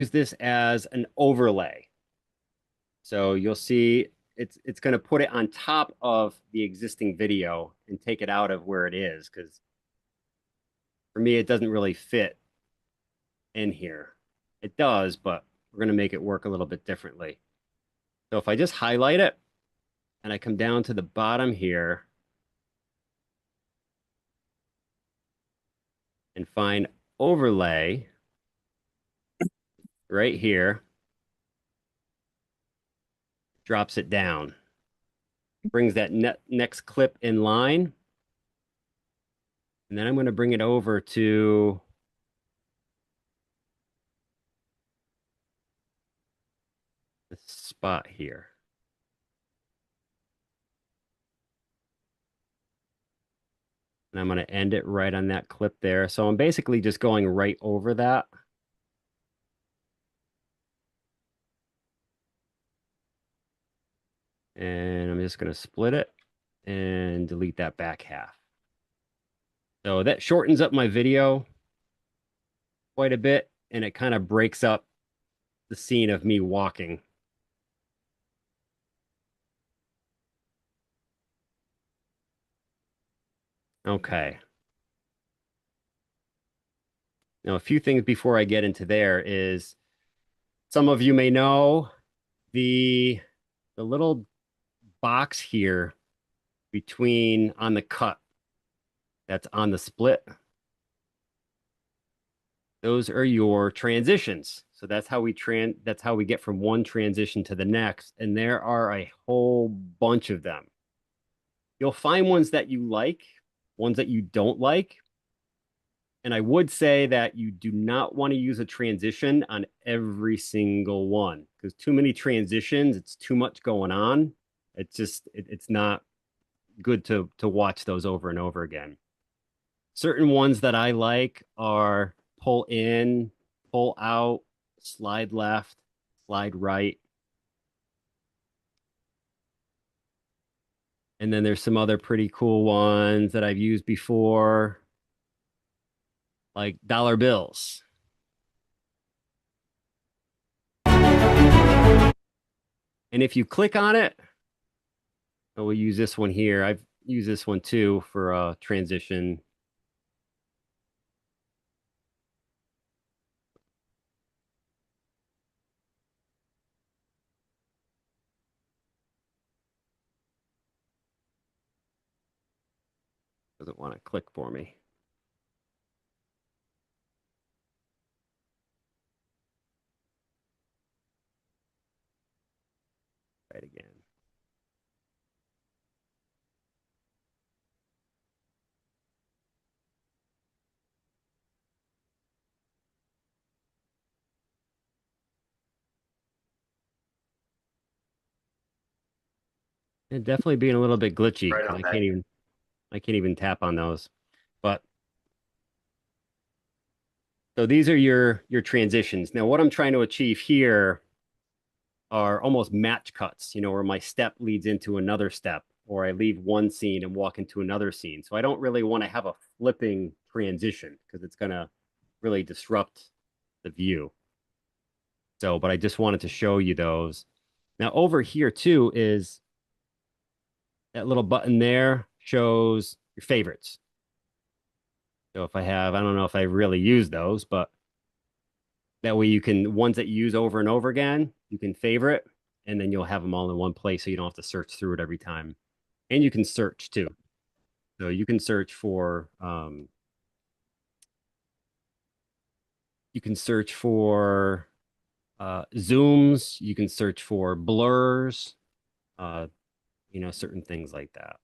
use this as an overlay. So you'll see it's going to put it on top of the existing video and take it out of where it is because for me it doesn't really fit in here. It does, but we're going to make it work a little bit differently. So if I just highlight it and I come down to the bottom here and find overlay right here, drops it down, brings that next clip in line. And then I'm going to bring it over to the spot here. And I'm going to end it right on that clip there. So I'm basically just going right over that. And I'm just going to split it and delete that back half. So that shortens up my video quite a bit, and it kind of breaks up the scene of me walking. Okay. Now, a few things before I get into there is some of you may know the little box here between on the cut that's on the split. Those are your transitions. So that's how we get from one transition to the next. And there are a whole bunch of them. You'll find ones that you like, ones that you don't like. And I would say that you do not want to use a transition on every single one because too many transitions, it's too much going on. It's not good to watch those over and over again. Certain ones that I like are pull in, pull out, slide left, slide right. And then there's some other pretty cool ones that I've used before, like dollar bills. And if you click on it, we'll use this one here. I've used this one too for a transition. Doesn't want to click for me. Right again. And definitely being a little bit glitchy Right because on that. I can't even tap on those. But so these are your transitions. Now what I'm trying to achieve here are almost match cuts, where my step leads into another step, or I leave one scene and walk into another scene. So I don't really want to have a flipping transition because it's going to really disrupt the view. So, but I just wanted to show you those. Now, over here too is that little button there shows your favorites. So if I don't know if I really use those, but that way you can, ones that you use over and over again, you can favorite and then you'll have them all in one place so you don't have to search through it every time. And you can search too. So you can search for zooms, you can search for blurs, uh, certain things like that.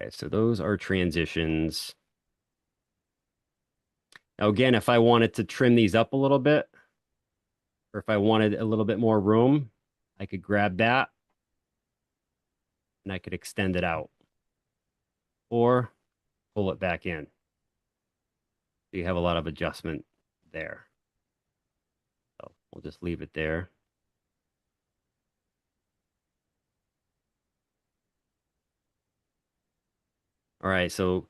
Okay, so those are transitions. Now, again, if I wanted to trim these up a little bit, or if I wanted a little bit more room, I could grab that and I could extend it out or pull it back in. So you have a lot of adjustment there. So we'll just leave it there. All right, so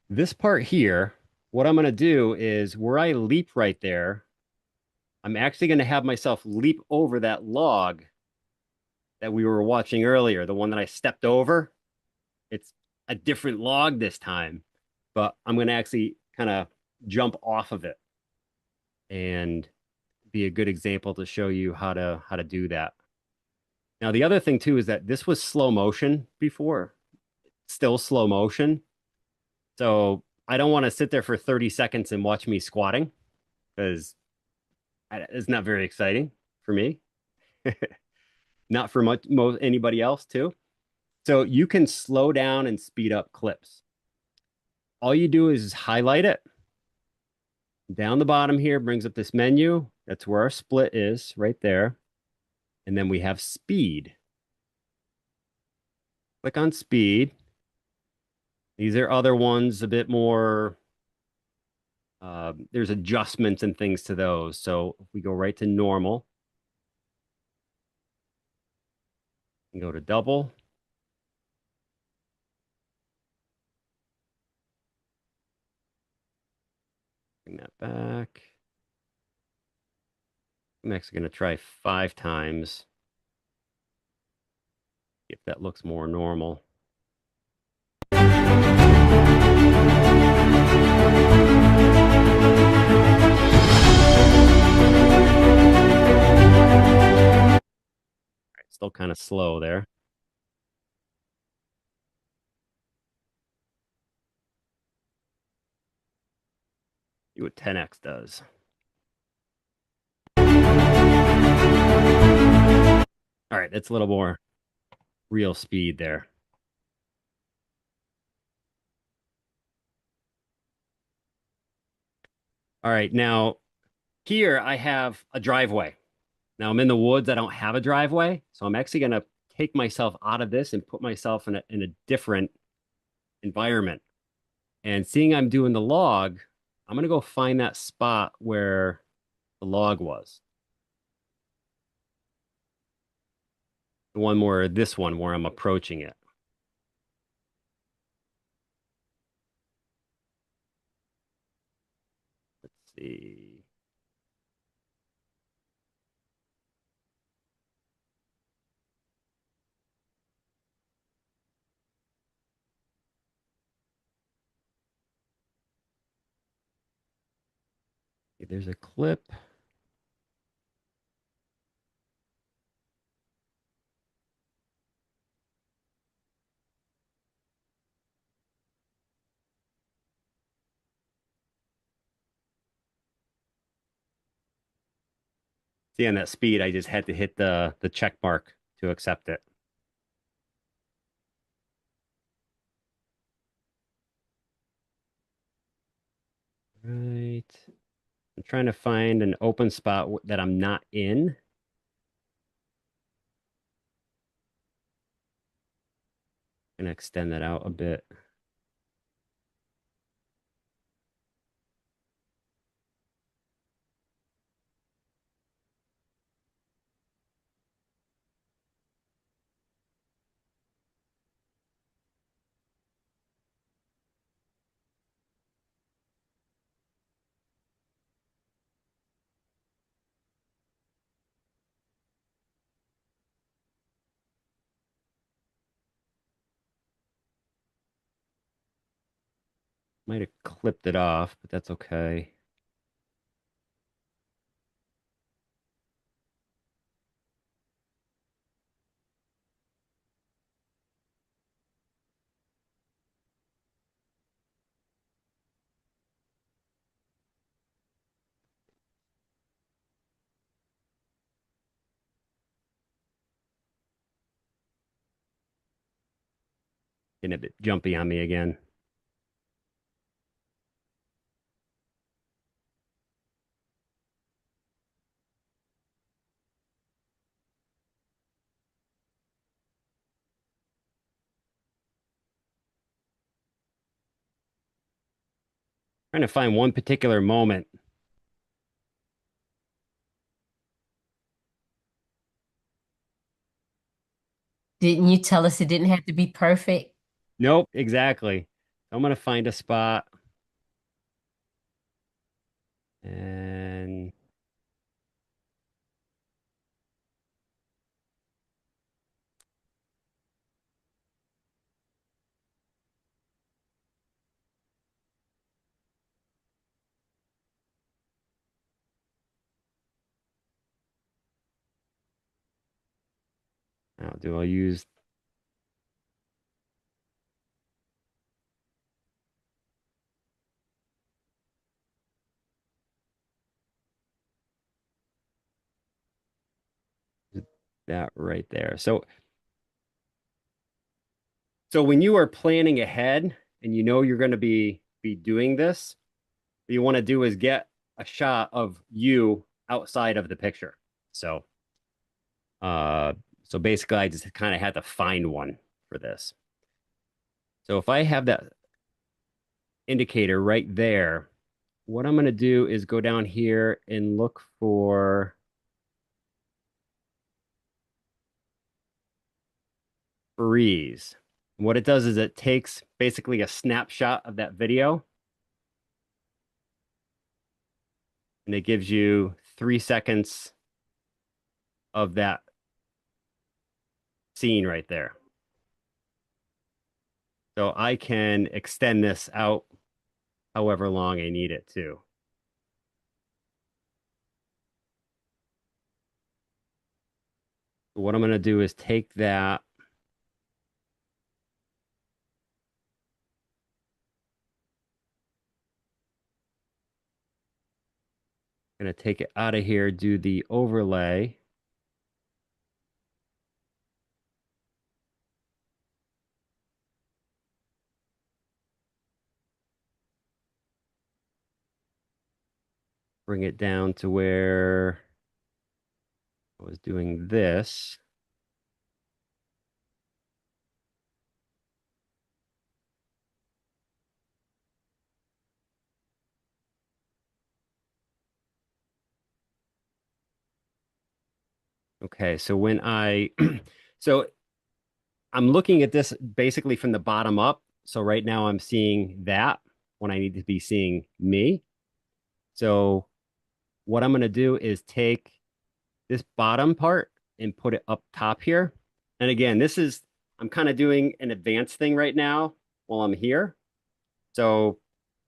this part here, what I'm going to do is where I leap right there, I'm actually going to have myself leap over that log that we were watching earlier, the one that I stepped over. It's a different log this time, but I'm going to actually kind of jump off of it and be a good example to show you how to do that. Now, the other thing too is that this was slow motion before, still slow motion. So I don't want to sit there for 30 seconds and watch me squatting because it's not very exciting for me, not for much most anybody else too. So you can slow down and speed up clips. All you do is highlight it down the bottom here, brings up this menu. That's where our split is right there. And then we have speed. Click on speed. These are other ones a bit more, there's adjustments and things to those. So if we go right to normal and go to double, bring that back. I'm actually going to try 5 times if that looks more normal. Still kind of slow there. See what 10x does. All right, that's a little more real speed there. All right, now here I have a driveway. Now I'm in the woods. I don't have a driveway. So I'm actually going to take myself out of this and put myself in a different environment. And seeing I'm doing the log, I'm going to go find that spot where the log was. The one where this one where I'm approaching it. Let's see. There's a clip. See, on that speed, I just had to hit the check mark to accept it. Right. I'm trying to find an open spot that I'm not in. I'm gonna extend that out a bit. Might have clipped it off, but that's okay. Getting a bit jumpy on me again. Trying to find one particular moment. Didn't you tell us it didn't have to be perfect? Nope, exactly. I'm gonna find a spot and I'll use that right there. So when you are planning ahead and you know you're going to be doing this, what you want to do is get a shot of you outside of the picture. So uh so basically I just kind of had to find one for this. So if I have that indicator right there, what I'm going to do is go down here and look for freeze. And what it does is it takes basically a snapshot of that video and it gives you 3 seconds of that scene right there. So I can extend this out however long I need it to. What I'm going to do is take that going to take it out of here, do the overlay. Bring it down to where I was doing this. Okay, so when I, so I'm looking at this basically from the bottom up. So right now I'm seeing that when I need to be seeing me. So what I'm going to do is take this bottom part and put it up top here. And again, I'm kind of doing an advanced thing right now while I'm here. So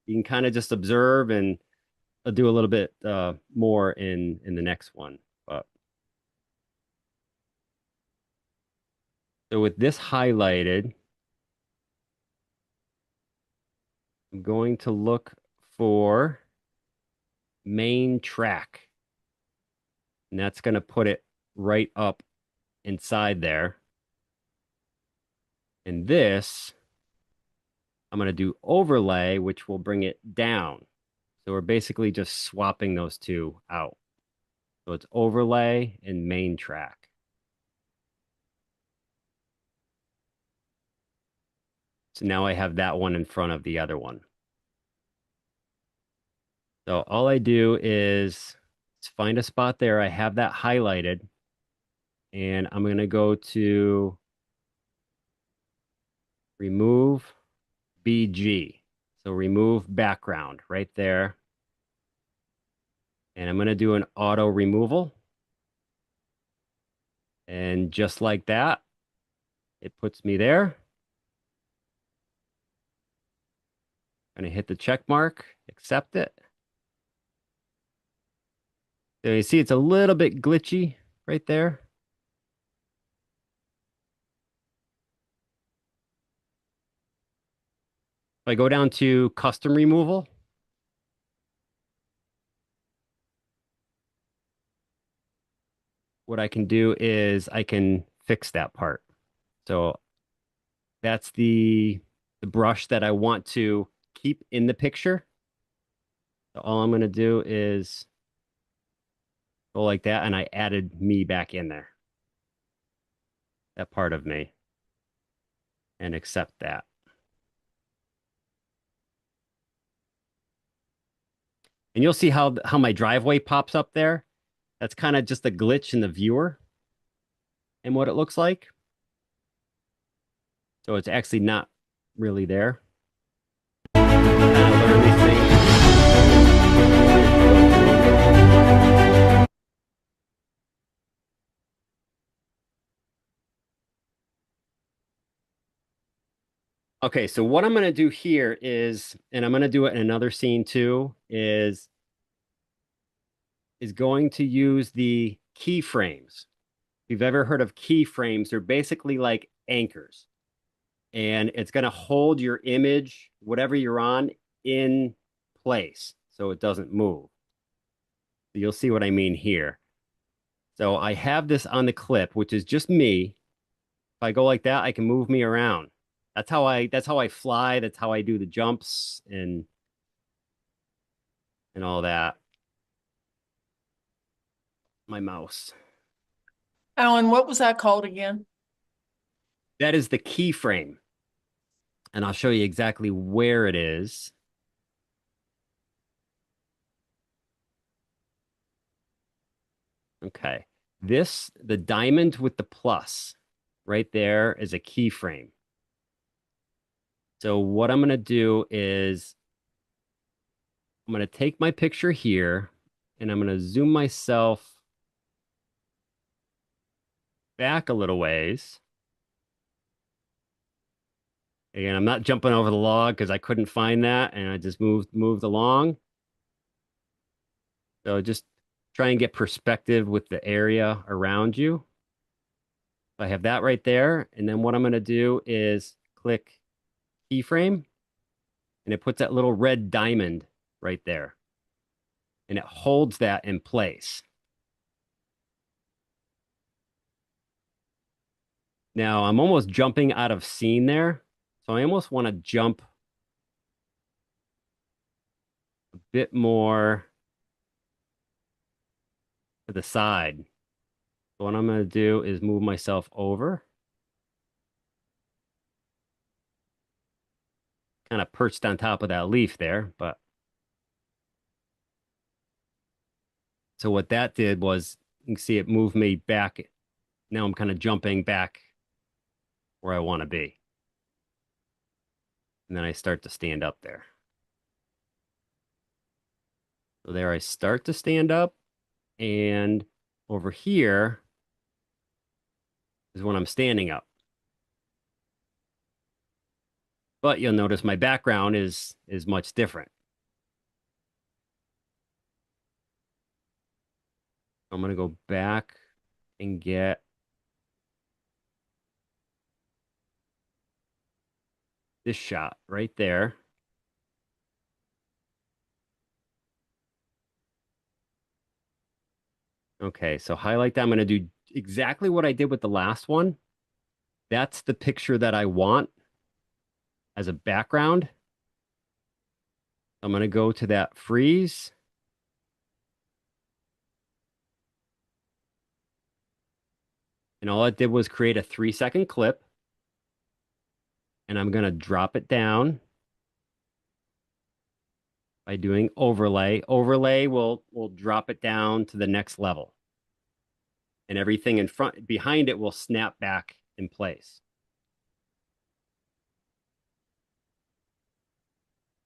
you can kind of just observe and I'll do a little bit more in the next one. But so with this highlighted, I'm going to look for main track. And that's going to put it right up inside there. And this, I'm going to do overlay, which will bring it down. So we're basically just swapping those two out. So it's overlay and main track. So now I have that one in front of the other one. So all I do is find a spot there. I have that highlighted. And I'm going to go to remove BG. So remove background right there. And I'm going to do an auto removal. And just like that, it puts me there. I'm going to hit the check mark, accept it. So you see it's a little bit glitchy right there. If I go down to custom removal, what I can do is I can fix that part. So that's the brush that I want to keep in the picture. So all I'm going to do is go like that, and I added me back in there, that part of me, and accept that. And you'll see how my driveway pops up there. That's kind of just a glitch in the viewer and what it looks like. So it's actually not really there. kind of learn these things as you go through them. Okay, so what I'm going to do here is, and I'm going to do it in another scene too, is going to use the keyframes. If you've ever heard of keyframes, they're basically like anchors, and it's going to hold your image, whatever you're on, in place so it doesn't move. You'll see what I mean here. So I have this on the clip, which is just me. If I go like that, I can move me around. That's how I fly. That's how I do the jumps and all that. My mouse. Alan, what was that called again? That is the keyframe. And I'll show you exactly where it is. Okay. The diamond with the plus right there is a keyframe. So what I'm going to do is I'm going to take my picture here and I'm going to zoom myself back a little ways. Again, I'm not jumping over the log because I couldn't find that and I just moved along. So just try and get perspective with the area around you. I have that right there. And then what I'm going to do is click keyframe and it puts that little red diamond right there. And it holds that in place. Now I'm almost jumping out of scene there. So I almost want to jump a bit more to the side. So what I'm going to do is move myself over, kind of perched on top of that leaf there. But so what that did was you can see it moved me back. Now I'm kind of jumping back where I want to be. And then I start to stand up there. So there I start to stand up. And over here is when I'm standing up. But you'll notice my background is much different. I'm going to go back and get this shot right there. Okay, so highlight that. I'm going to do exactly what I did with the last one. That's the picture that I want as a background. I'm going to go to that freeze. And all it did was create a 3-second clip. And I'm going to drop it down by doing overlay. Overlay will drop it down to the next level. And everything in front behind it will snap back in place.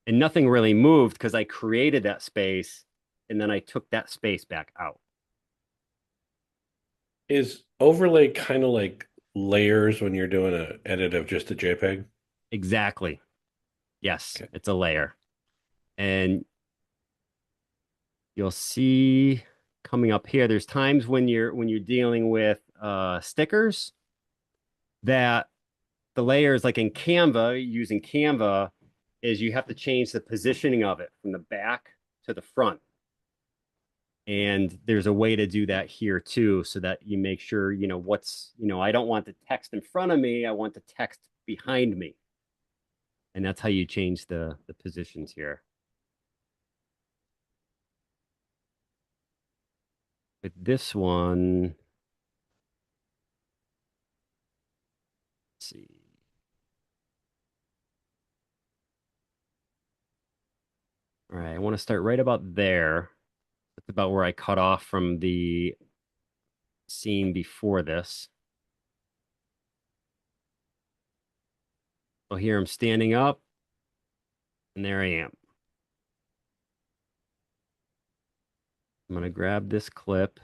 And nothing really moved because I created that space and then I took that space back out. Is overlay kind of like layers when you're doing an edit of just a JPEG? Exactly. Yes, Okay. it's a layer. And you'll see coming up here, there's times when you're dealing with stickers that the layers like in Canva, using Canva, is you have to change the positioning of it from the back to the front. And there's a way to do that here too, so that you make sure, I don't want the text in front of me. I want the text behind me. And that's how you change the positions here. With this one, let's see. All right, I want to start right about there. That's about where I cut off from the scene before this. So here I'm standing up. And there I am. I'm going to grab this clip.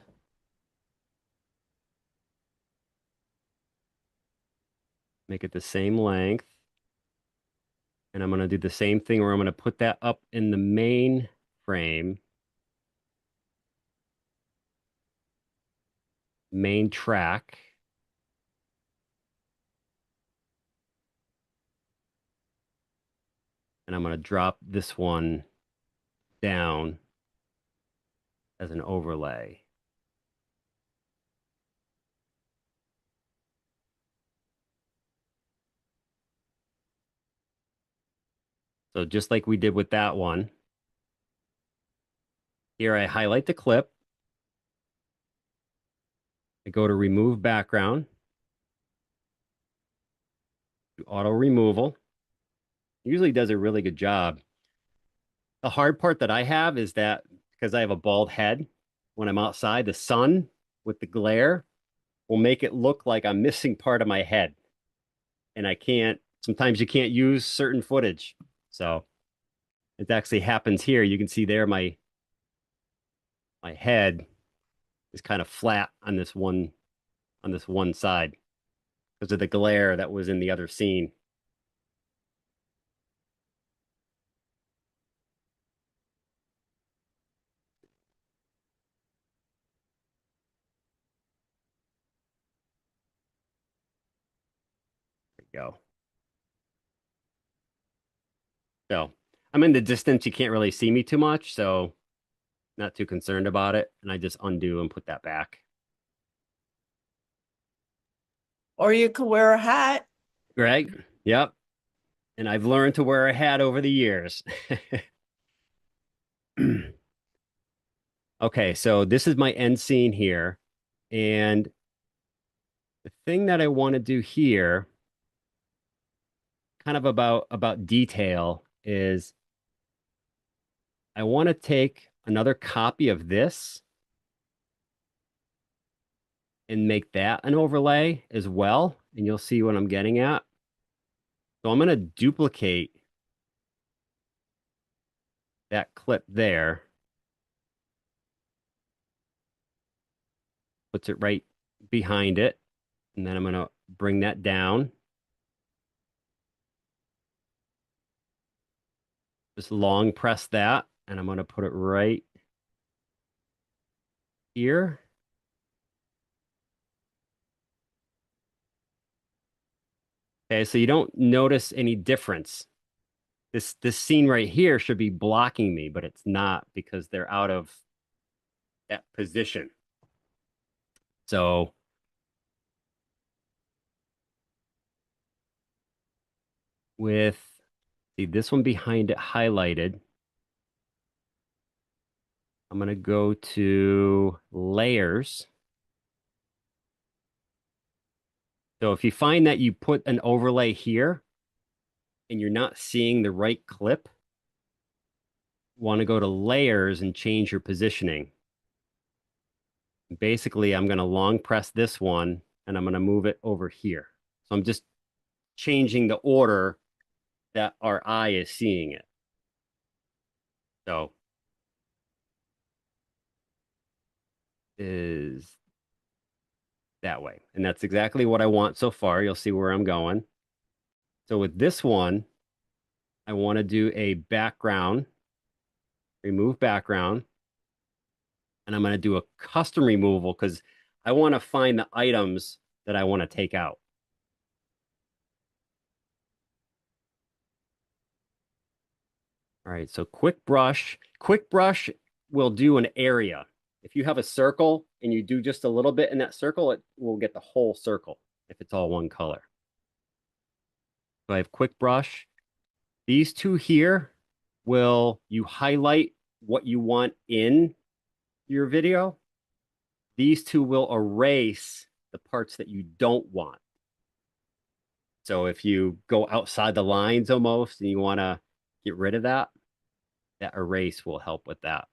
Make it the same length. And I'm going to do the same thing where I'm going to put that up in the main frame, main track. And I'm going to drop this one down as an overlay. So just like we did with that one, here I highlight the clip. I go to remove background, do auto removal. Usually does a really good job. The hard part that I have is that because I have a bald head, when I'm outside, the sun with the glare will make it look like I'm missing part of my head. And I can't, sometimes you can't use certain footage. So it actually happens here. You can see there my head is kind of flat on this one side because of the glare that was in the other scene. There you go. So I'm in the distance. You can't really see me too much. So not too concerned about it. And I just undo and put that back. Or you could wear a hat. Right? Yep. And I've learned to wear a hat over the years. Okay, so this is my end scene here. And the thing that I want to do here, kind of about detail, is I want to take another copy of this and make that an overlay as well. And you'll see what I'm getting at. So I'm going to duplicate that clip there. Puts it right behind it. And then I'm going to bring that down. Just long press that. And I'm going to put it right here. Okay, so you don't notice any difference. This scene right here should be blocking me, but it's not because they're out of that position. So with see this one behind it highlighted, I'm going to go to layers. So if you find that you put an overlay here and you're not seeing the right clip, want to go to layers and change your positioning. Basically, I'm going to long press this one and I'm going to move it over here. So I'm just changing the order that our eye is seeing it. So is that way. And that's exactly what I want so far. You'll see where I'm going. So with this one, I want to do a background, remove background, and I'm going to do a custom removal because I want to find the items that I want to take out. All right, so quick brush will do an area. If you have a circle and you do just a little bit in that circle, it will get the whole circle if it's all one color. So I have quick brush. These two here will you highlight what you want in your video. These two will erase the parts that you don't want. So if you go outside the lines almost and you want to get rid of that, that erase will help with that.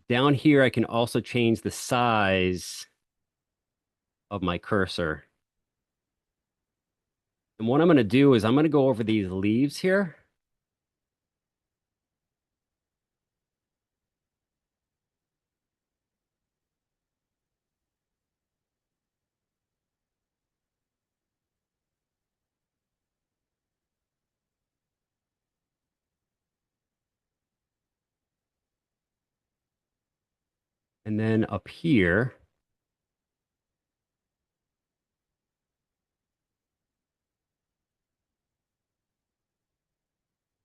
Down here, I can also change the size of my cursor. And what I'm going to do is I'm going to go over these leaves here. And then up here,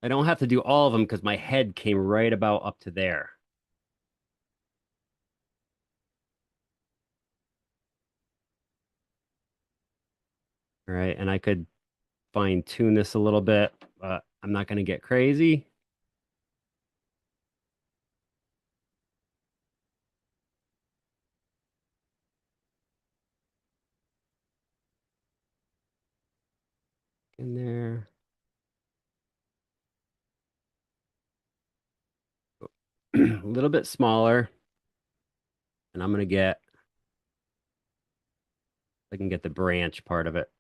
I don't have to do all of them because my head came right about up to there. All right, and I could fine tune this a little bit, but I'm not going to get crazy. In there. A little bit smaller. And I'm going to get, I can get the branch part of it.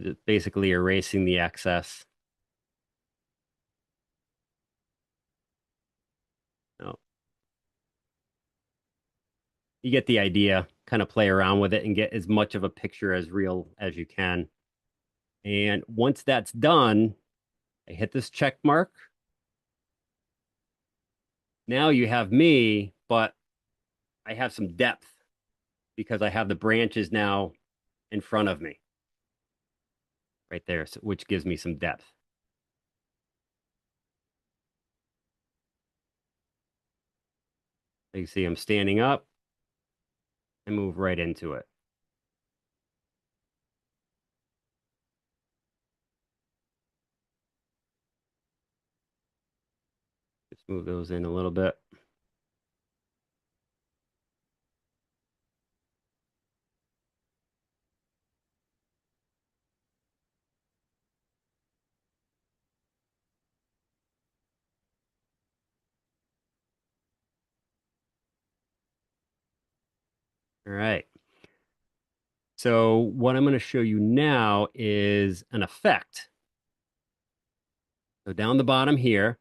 Just basically erasing the excess. No, you get the idea. Kind of play around with it and get as much of a picture as real as you can. And once that's done, I hit this check mark. Now you have me, but I have some depth because I have the branches now in front of me right there, so, which gives me some depth. You see I'm standing up and move right into it. Just move those in a little bit. All right. So what I'm going to show you now is an effect. So down the bottom here,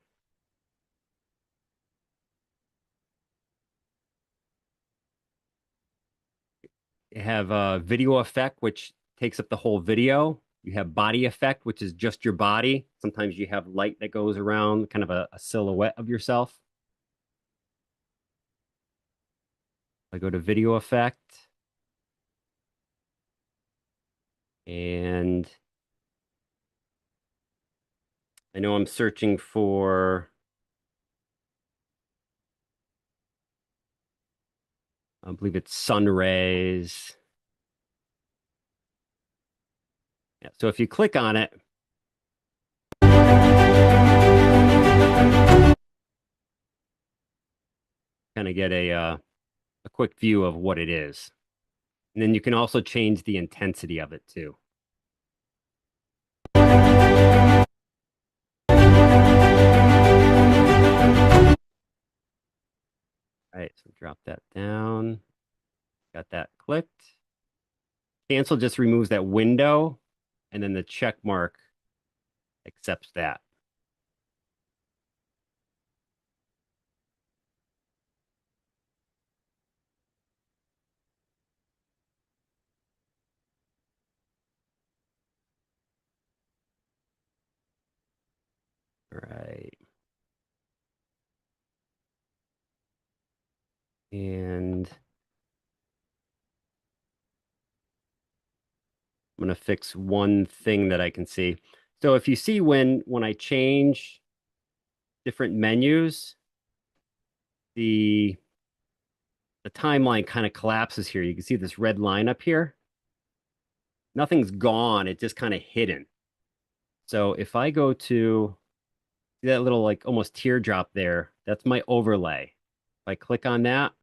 you have a video effect, which takes up the whole video. You have body effect, which is just your body. Sometimes you have light that goes around, kind of a silhouette of yourself. I go to video effect. And I know I'm searching for, I believe it's sun rays. Yeah, so if you click on it, kind of get a quick view of what it is. And then you can also change the intensity of it too. All right, so drop that down. Got that clicked. Cancel just removes that window, and then the check mark accepts that. All right. And I'm going to fix one thing that I can see. So if you see when I change different menus, the timeline kind of collapses here. You can see this red line up here. Nothing's gone. It's just kind of hidden. So if I go to see that little like almost teardrop there, that's my overlay. If I click on that,